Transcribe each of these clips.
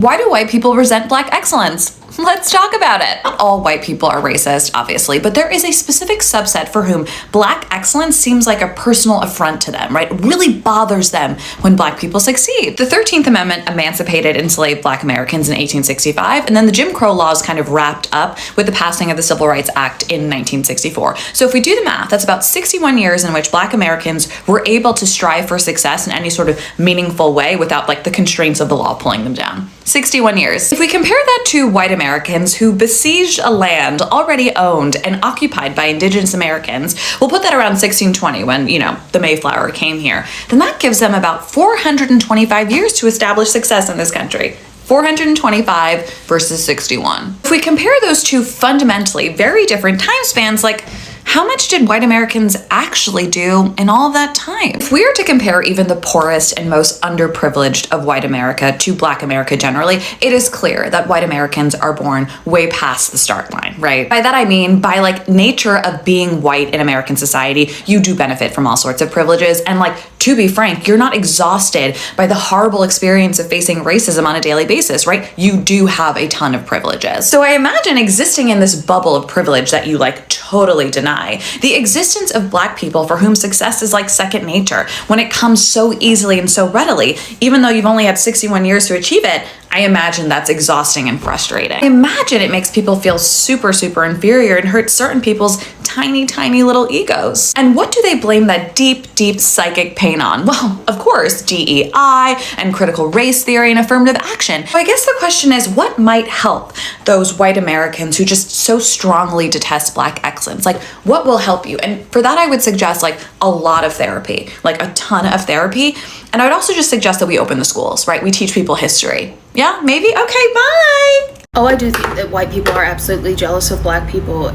Why do white people resent Black excellence? Let's talk about it. Not all white people are racist, obviously, but there is a specific subset for whom Black excellence seems like a personal affront to them, right? It really bothers them when Black people succeed. The 13th Amendment emancipated enslaved Black Americans in 1865, and then the Jim Crow laws kind of wrapped up with the passing of the Civil Rights Act in 1964. So if we do the math, that's about 61 years in which Black Americans were able to strive for success in any sort of meaningful way without like the constraints of the law pulling them down. 61 years. If we compare that to white Americans who besieged a land already owned and occupied by indigenous Americans, we'll put that around 1620 when, the Mayflower came here, then that gives them about 425 years to establish success in this country. 425 versus 61. If we compare those two fundamentally very different time spans, like how much did white Americans actually do in all of that time? If we are to compare even the poorest and most underprivileged of white America to Black America generally, it is clear that white Americans are born way past the start line, right? By that I mean, by like nature of being white in American society, you do benefit from all sorts of privileges. And like, to be frank, you're not exhausted by the horrible experience of facing racism on a daily basis, right? You do have a ton of privileges. So I imagine existing in this bubble of privilege that you like totally deny, the existence of Black people for whom success is like second nature, when it comes so easily and so readily, even though you've only had 61 years to achieve it, I imagine that's exhausting and frustrating. I imagine it makes people feel super, super inferior and hurts certain people's tiny, tiny little egos. And what do they blame that deep, deep psychic pain on? Well, of course, DEI and critical race theory and affirmative action. So I guess the question is, what might help those white Americans who just so strongly detest Black excellence? Like, what will help you? And for that, I would suggest like a lot of therapy, like a ton of therapy. And I would also just suggest that we open the schools, right? We teach people history. Yeah, maybe? Okay, bye! Oh, I do think that white people are absolutely jealous of Black people,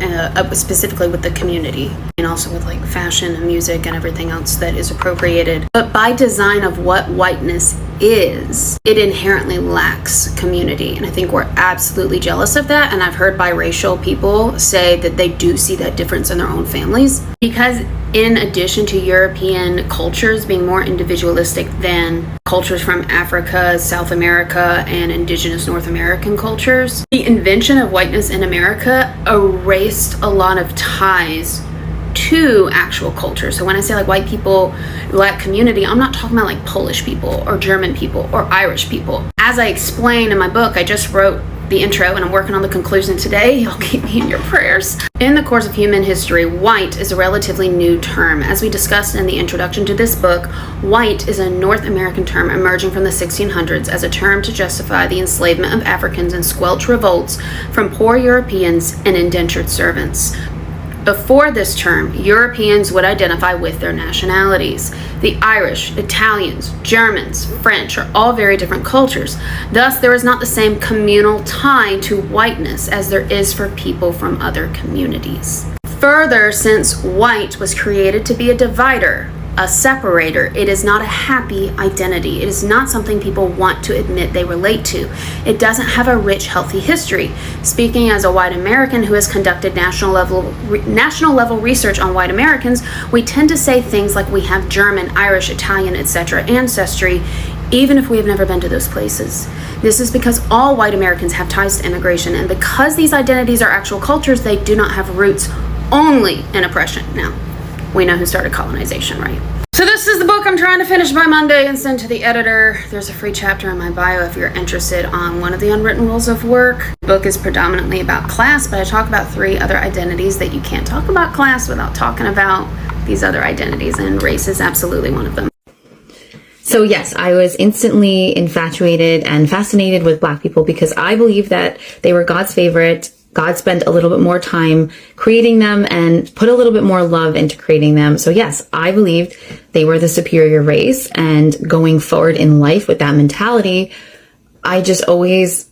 specifically with the community, and also with like fashion and music and everything else that is appropriated. But by design of what whiteness is, it inherently lacks community. And I think we're absolutely jealous of that. And I've heard biracial people say that they do see that difference in their own families. Because in addition to European cultures being more individualistic than cultures from Africa, South America, and indigenous North American cultures, the invention of whiteness in America erased a lot of ties to actual culture. So when I say like white people, Black community, I'm not talking about like Polish people or German people or Irish people. As I explain in my book, I just wrote the intro and I'm working on the conclusion today. Y'all keep me in your prayers. In the course of human history, white is a relatively new term. As we discussed in the introduction to this book, white is a North American term emerging from the 1600s as a term to justify the enslavement of Africans and squelch revolts from poor Europeans and indentured servants. Before this term, Europeans would identify with their nationalities. The Irish, Italians, Germans, French are all very different cultures. Thus, there is not the same communal tie to whiteness as there is for people from other communities. Further, since white was created to be a divider, a separator, it is not a happy identity. It is not something people want to admit they relate to. It doesn't have a rich, healthy history. Speaking as a white American who has conducted national level research on white Americans, we tend to say things like we have German, Irish, Italian, etc. ancestry, even if we have never been to those places. This is because all white Americans have ties to immigration, and because these identities are actual cultures, they do not have roots only in oppression. Now, we know who started colonization, right? So this is the book I'm trying to finish by Monday and send to the editor. There's a free chapter in my bio if you're interested on one of the unwritten rules of work. The book is predominantly about class, but I talk about 3 other identities that you can't talk about class without talking about these other identities, and race is absolutely one of them. So yes, I was instantly infatuated and fascinated with Black people because I believe that they were God's favorite. God spent a little bit more time creating them and put a little bit more love into creating them. So yes, I believed they were the superior race, and going forward in life with that mentality, I just always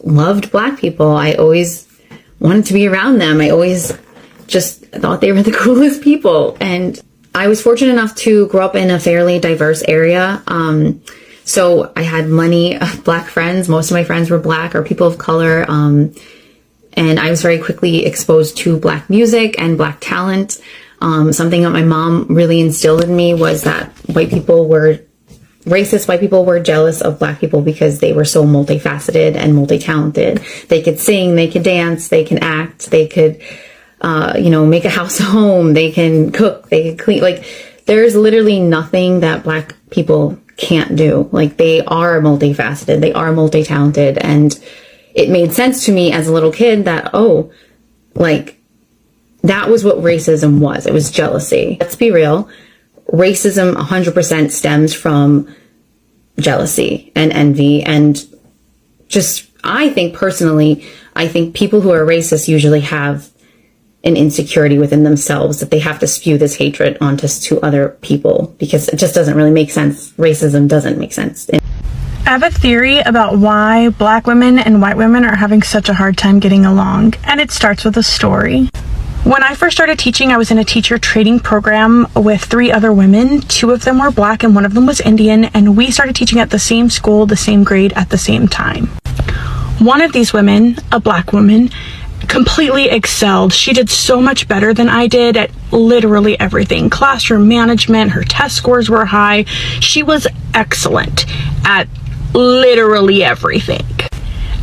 loved Black people. I always wanted to be around them. I always just thought they were the coolest people. And I was fortunate enough to grow up in a fairly diverse area. So I had many Black friends. Most of my friends were Black or people of color. And I was very quickly exposed to Black music and Black talent. Something that my mom really instilled in me was that white people were racist white people were jealous of black people because they were so multifaceted and multi-talented. They could sing, they could dance, they can act, they could, make a house a home, they can cook, they can clean. Like, there's literally nothing that black people can't do. Like, they are multifaceted, they are multi-talented. And it made sense to me as a little kid that, that was what racism was. It was jealousy. Let's be real. Racism 100% stems from jealousy and envy. And just, I think people who are racist usually have an insecurity within themselves that they have to spew this hatred onto to other people, because it just doesn't really make sense. Racism doesn't make sense. I have a theory about why black women and white women are having such a hard time getting along, and it starts with a story. When I first started teaching, I was in a teacher training program with 3 other women. 2 of them were black and 1 of them was Indian, and we started teaching at the same school, the same grade, at the same time. One of these women, a black woman, completely excelled. She did so much better than I did at literally everything. Classroom management, her test scores were high. She was excellent at literally everything.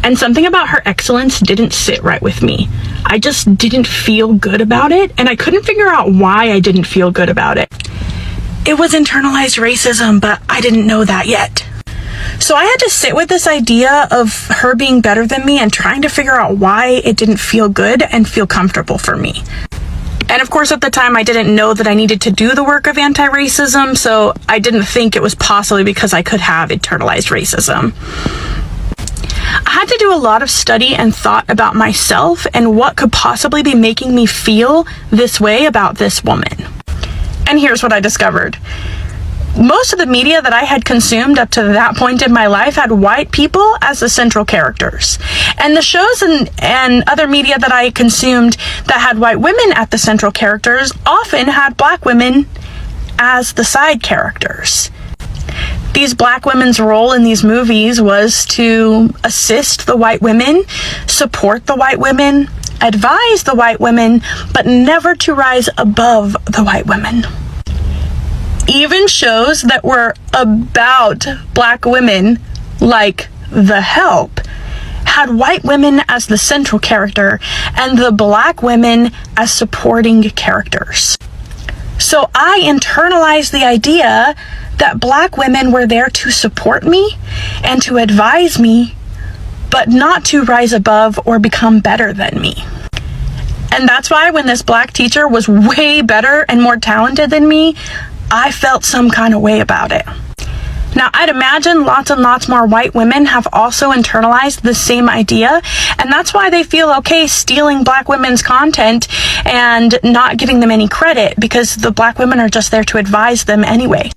And something about her excellence didn't sit right with me. I just didn't feel good about it, and I couldn't figure out why I didn't feel good about it. It was internalized racism, but I didn't know that yet. So I had to sit with this idea of her being better than me and trying to figure out why it didn't feel good and feel comfortable for me. And of course, at the time, I didn't know that I needed to do the work of anti-racism, so I didn't think it was possibly because I could have internalized racism. I had to do a lot of study and thought about myself and what could possibly be making me feel this way about this woman. And here's what I discovered. Most of the media that I had consumed up to that point in my life had white people as the central characters. And the shows and other media that I consumed that had white women at the central characters often had black women as the side characters. These black women's role in these movies was to assist the white women, support the white women, advise the white women, but never to rise above the white women. Even shows that were about black women, like The Help, had white women as the central character and the black women as supporting characters. So I internalized the idea that black women were there to support me and to advise me, but not to rise above or become better than me. And that's why when this black teacher was way better and more talented than me, I felt some kind of way about it. Now, I'd imagine lots and lots more white women have also internalized the same idea, and that's why they feel okay stealing black women's content and not giving them any credit, because the black women are just there to advise them anyway.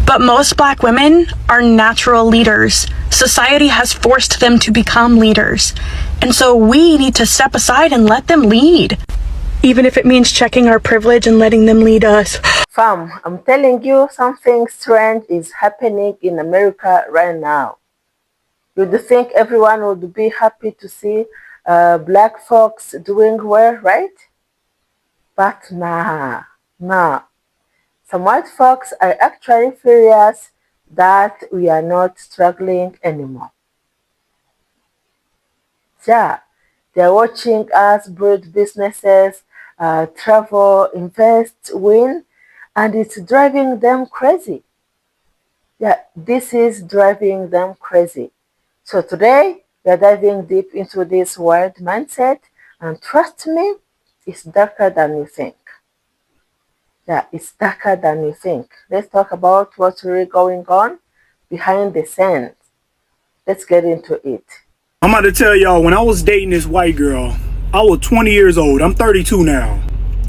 But most black women are natural leaders. Society has forced them to become leaders, and so we need to step aside and let them lead, even if it means checking our privilege and letting them lead us. Fam, I'm telling you, something strange is happening in America right now. You'd think everyone would be happy to see black folks doing well, right? But nah. Some white folks are actually furious that we are not struggling anymore. Yeah, they're watching us build businesses, travel, invest, win, and it's driving them crazy. Yeah, this is driving them crazy. So today, we are diving deep into this world mindset, and trust me, it's darker than you think. Yeah, it's darker than you think. Let's talk about what's really going on behind the scenes. Let's get into it. I'm about to tell y'all, when I was dating this white girl, I was 20 years old. I'm 32 now.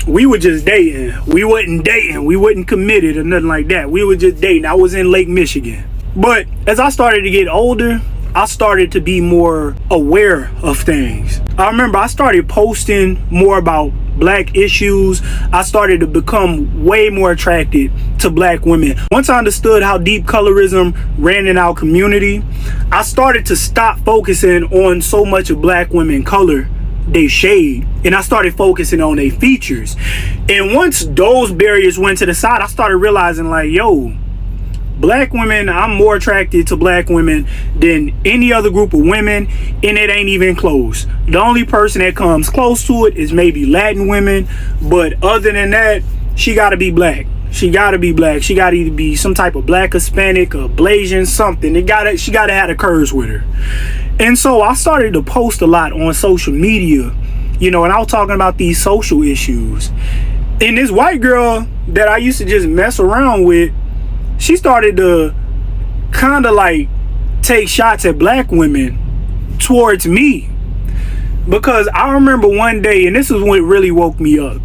We were just dating. We wasn't dating. We wasn't committed or nothing like that. We were just dating. I was in Lake Michigan. But as I started to get older, I started to be more aware of things. I remember I started posting more about black issues. I started to become way more attracted to black women. Once I understood how deep colorism ran in our community, I started to stop focusing on so much of black women color, they shade, and I started focusing on their features. And once those barriers went to the side, I started realizing, like, yo, Black women, I'm more attracted to black women than any other group of women, and it ain't even close. The only person that comes close to it is maybe Latin women, but other than that, she gotta be black. She gotta be black. She gotta either be some type of black Hispanic or Blasian, something. She gotta have the curves with her. And so I started to post a lot on social media, and I was talking about these social issues. And this white girl that I used to just mess around with, she started to kind of like take shots at black women towards me. Because I remember one day, and this is when it really woke me up.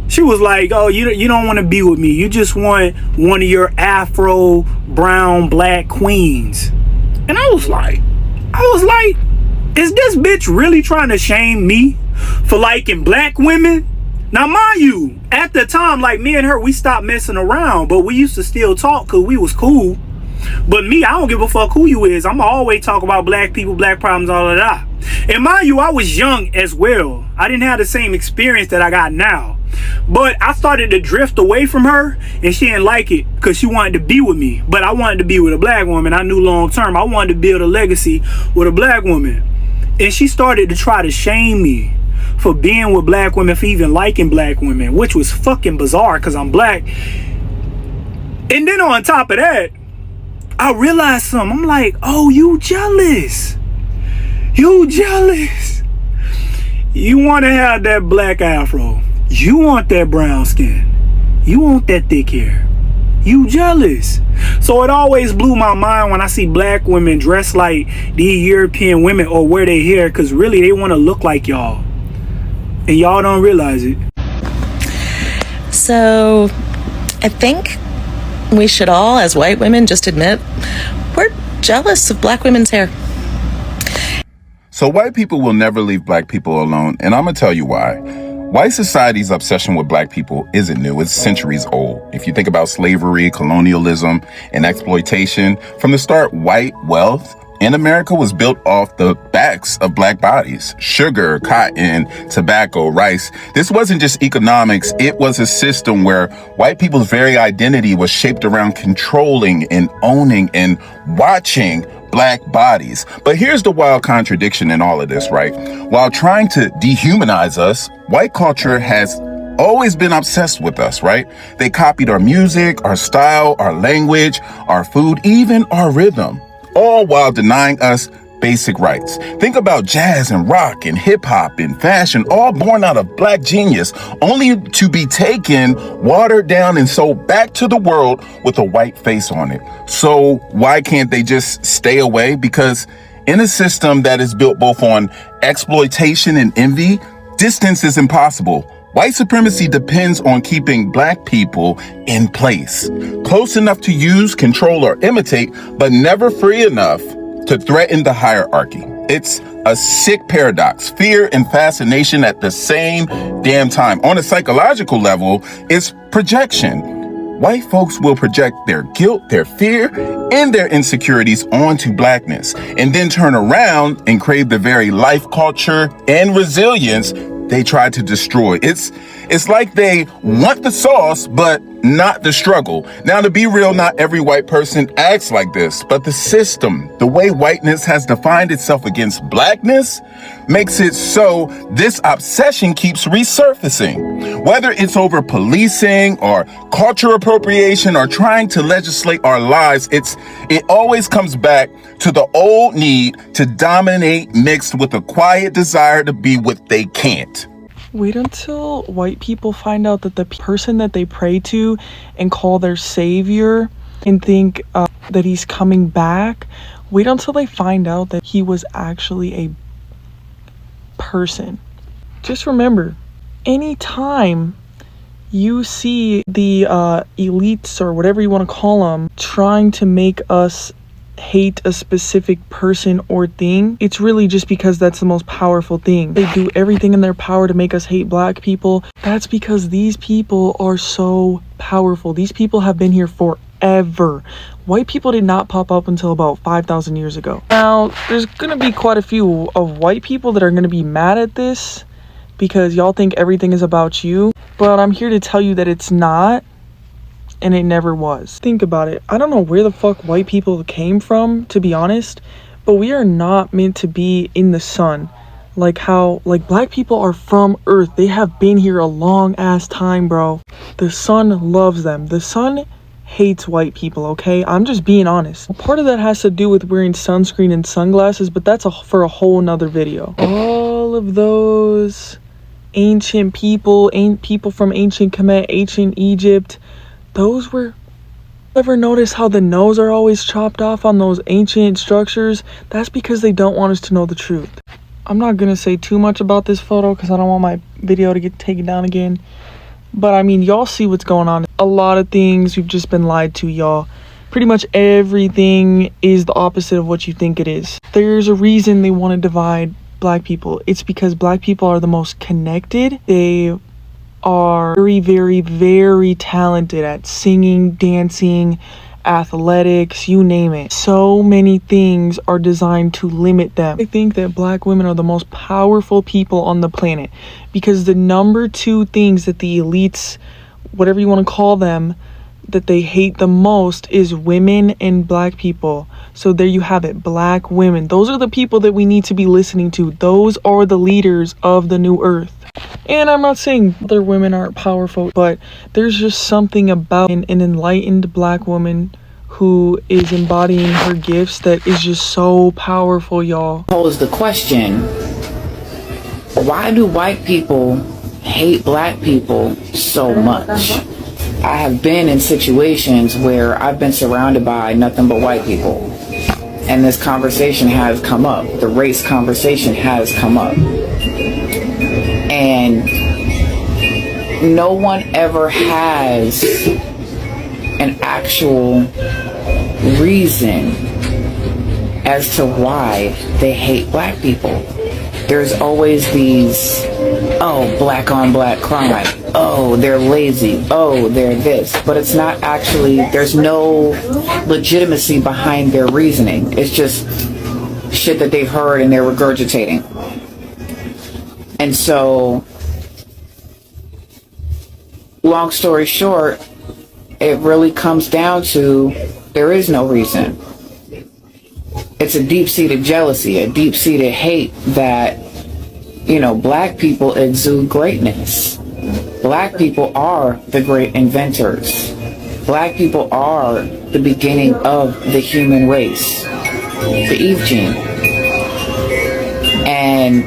She was like, oh, you don't want to be with me. You just want one of your Afro, brown, black queens. And I was like, is this bitch really trying to shame me for liking black women? Now, mind you, at the time, like me and her, we stopped messing around, but we used to still talk because we was cool. But me, I don't give a fuck who you is. I'm always talk about black people, black problems, all of that. And mind you, I was young as well. I didn't have the same experience that I got now. But I started to drift away from her, and she didn't like it because she wanted to be with me. But I wanted to be with a black woman. I knew long term I wanted to build a legacy with a black woman. And she started to try to shame me for being with black women, for even liking black women, which was fucking bizarre because I'm black. And then on top of that, I realized something. I'm like, oh, you jealous. You jealous. You want to have that black afro. You want that brown skin. You want that thick hair. You jealous. So it always blew my mind when I see black women dressed like these European women or wear their hair, because really they want to look like y'all. And y'all don't realize it. So I think we should all, as white women, just admit we're jealous of black women's hair. So white people will never leave black people alone, and I'm gonna tell you why. White society's obsession with black people isn't new. It's centuries old. If you think about slavery, colonialism, and exploitation, from the start, white wealth in America was built off the backs of black bodies. Sugar, cotton, tobacco, rice. This wasn't just economics. It was a system where white people's very identity was shaped around controlling and owning and watching black bodies. But here's the wild contradiction in all of this, right? While trying to dehumanize us, white culture has always been obsessed with us, right? They copied our music, our style, our language, our food, even our rhythm, all while denying us basic rights. Think about jazz and rock and hip hop and fashion, all born out of black genius, only to be taken, watered down, and sold back to the world with a white face on it. So why can't they just stay away? Because in a system that is built both on exploitation and envy, distance is impossible. White supremacy depends on keeping black people in place, close enough to use, control, or imitate, but never free enough to threaten the hierarchy. It's a sick paradox, fear and fascination at the same damn time. On a psychological level, it's projection. White folks will project their guilt, their fear, and their insecurities onto blackness, and then turn around and crave the very life, culture, and resilience they tried to destroy. It's like they want the sauce, but not the struggle. Now, to be real, not every white person acts like this, but the system, the way whiteness has defined itself against blackness, makes it so this obsession keeps resurfacing. Whether it's over policing or culture appropriation or trying to legislate our lives, it always comes back to the old need to dominate mixed with a quiet desire to be what they can't. Wait until white people find out that the person that they pray to and call their savior and think that he's coming back. Wait until they find out that he was actually a person. Just remember, anytime you see the elites or whatever you want to call them trying to make us hate a specific person or thing, it's really just because that's the most powerful thing. They do everything in their power to make us hate black people. That's because these people are so powerful. These people have been here forever. White people did not pop up until about 5,000 years ago. Now, there's gonna be quite a few of white people that are gonna be mad at this because y'all think everything is about you, but I'm here to tell you that it's not. and it never was. Think about it. I don't know where the fuck white people came from, to be honest, but we are not meant to be in the sun. Like how, like, black people are from Earth. They have been here a long ass time, bro. The sun loves them. The sun hates white people, okay? I'm just being honest. Part of that has to do with wearing sunscreen and sunglasses, but that's for a whole nother video. All of those ancient people from ancient Kemet, ancient Egypt, those were... Ever notice how the nose are always chopped off on those ancient structures? That's because they don't want us to know the truth. I'm not gonna say too much about this photo because I don't want my video to get taken down again. But I mean, y'all see what's going on. A lot of things we've just been lied to, y'all. Pretty much everything is the opposite of what you think it is. There's a reason they want to divide black people. It's because black people are the most connected. They are very, very, very talented at singing, dancing, athletics, you name it. So many things are designed to limit them. I think that black women are the most powerful people on the planet because the number two things that the elites, whatever you want to call them, that they hate the most is women and black people. So there you have it, black women. Those are the people that we need to be listening to. Those are the leaders of the new earth. And I'm not saying other women aren't powerful, but there's just something about an enlightened black woman who is embodying her gifts that is just so powerful, y'all. Pose the question, why do white people hate black people so much? I have been in situations where I've been surrounded by nothing but white people. And this conversation has come up. The race conversation has come up. And no one ever has an actual reason as to why they hate black people. There's always these, oh, black on black crime. Oh, they're lazy. Oh, they're this. But it's not actually, there's no legitimacy behind their reasoning. It's just shit that they've heard and they're regurgitating. And so, long story short, it really comes down to there is no reason. It's a deep-seated jealousy, a deep-seated hate that, you know, black people exude greatness. Black people are the great inventors. Black people are the beginning of the human race, the Eve gene. And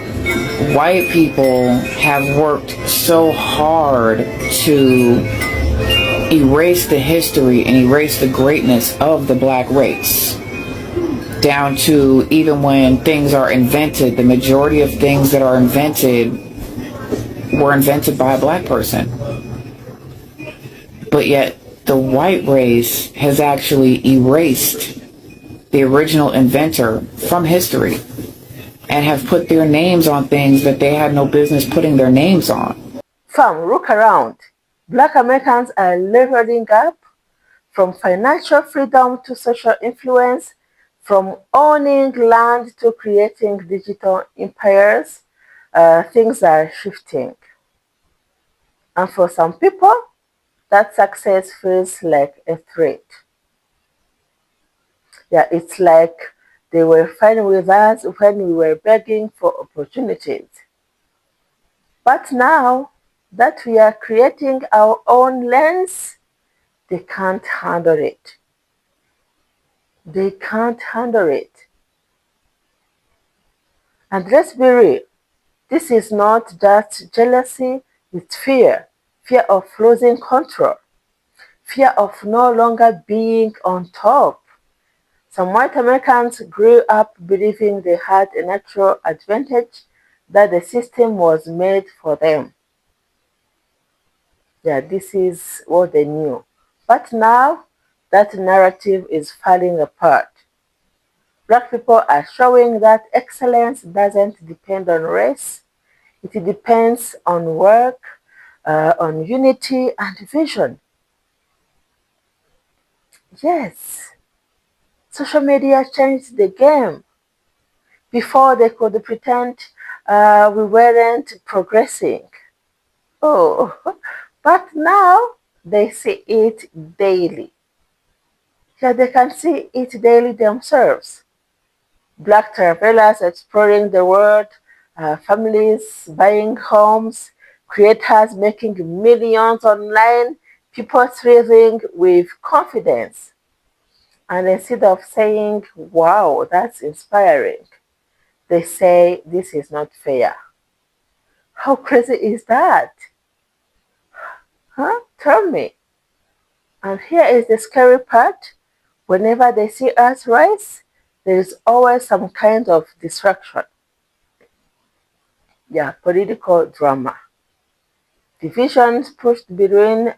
white people have worked so hard to erase the history and erase the greatness of the black race. Down to even when things are invented, the majority of things that are invented were invented by a black person. But yet the white race has actually erased the original inventor from history and have put their names on things that they had no business putting their names on. Fam, look around. Black Americans are leveling up from financial freedom to social influence, from owning land to creating digital empires. Things are shifting. And for some people, that success feels like a threat. Yeah, it's like they were fine with us when we were begging for opportunities. But now that we are creating our own lens, they can't handle it. They can't handle it. And let's be real, this is not just jealousy, it's fear. Fear of losing control. Fear of no longer being on top. Some white Americans grew up believing they had a natural advantage, that the system was made for them. Yeah, this is what they knew. But now, that narrative is falling apart. Black people are showing that excellence doesn't depend on race. It depends on work, on unity and vision. Yes, social media changed the game. Before they could pretend we weren't progressing. Oh, but now they see it daily. Yeah, they can see it daily themselves. Black travelers exploring the world, families buying homes, creators making millions online, people thriving with confidence. And instead of saying, wow, that's inspiring, they say, this is not fair. How crazy is that? Huh? Tell me. And here is the scary part. Whenever they see us rise, there is always some kind of distraction. Yeah, political drama. Divisions pushed between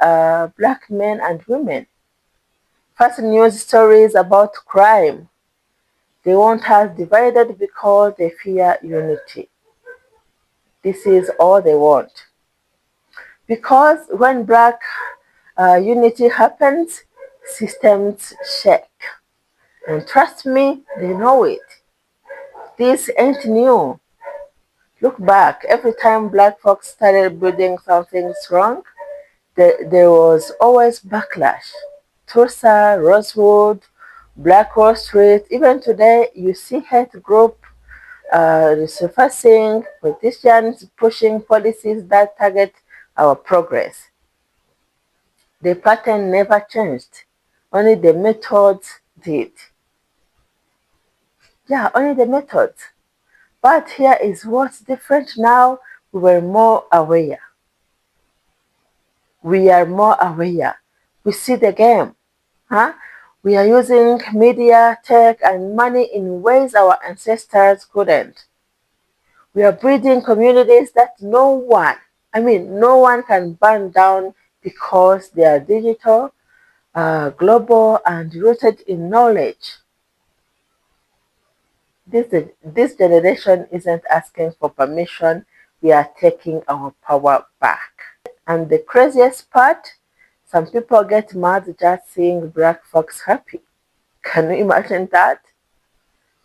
black men and women. First news stories about crime. They want us divided because they fear unity. This is all they want. Because when black unity happens, systems shake. And trust me, they know it. This ain't new. Look back, every time black folks started building something strong, there was always backlash. Tulsa, Rosewood, Black Wall Street, even today you see hate group resurfacing, politicians pushing policies that target our progress. The pattern never changed, only the methods did. Yeah, only the methods. But here is what's different now. We were more aware. We are more aware. We see the game. Huh? We are using media, tech, and money in ways our ancestors couldn't. We are breeding communities that no one can burn down because they are digital, global, and rooted in knowledge. This generation isn't asking for permission. We are taking our power back. And the craziest part, some people get mad just seeing black folks happy. Can you imagine that?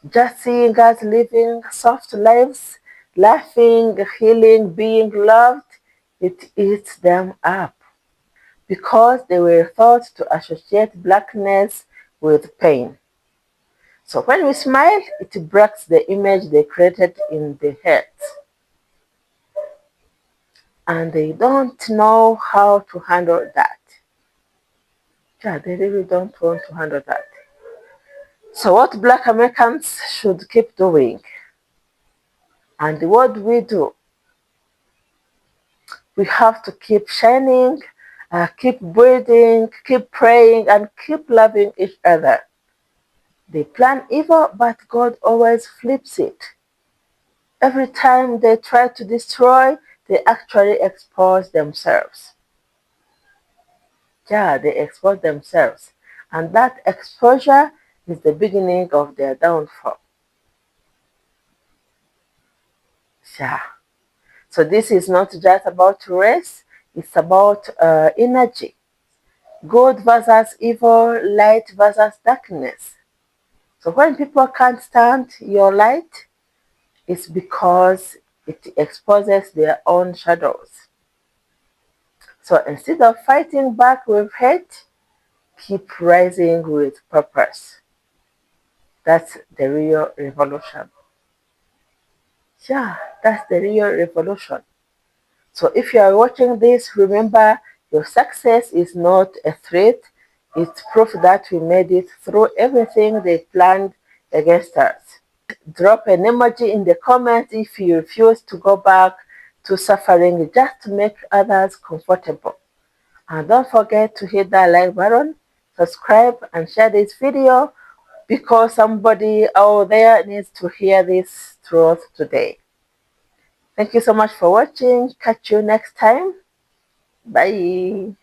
Just seeing us living soft lives, laughing, healing, being loved, it eats them up. Because they were taught to associate blackness with pain. So when we smile, it breaks the image they created in their heads. And they don't know how to handle that. Yeah, they really don't want to handle that. So what black Americans should keep doing, and what we do, we have to keep shining, keep breathing, keep praying, and keep loving each other. They plan evil, but God always flips it. Every time they try to destroy, they actually expose themselves. Yeah, they expose themselves. And that exposure is the beginning of their downfall. Yeah. So this is not just about race, it's about energy. Good versus evil, light versus darkness. So when people can't stand your light, it's because it exposes their own shadows. So instead of fighting back with hate, keep rising with purpose. That's the real revolution. Yeah, that's the real revolution. So if you are watching this, remember your success is not a threat. It's proof that we made it through everything they planned against us. Drop an emoji in the comments if you refuse to go back to suffering just to make others comfortable. And don't forget to hit that like button, subscribe, and share this video because somebody out there needs to hear this truth today. Thank you so much for watching. Catch you next time. Bye.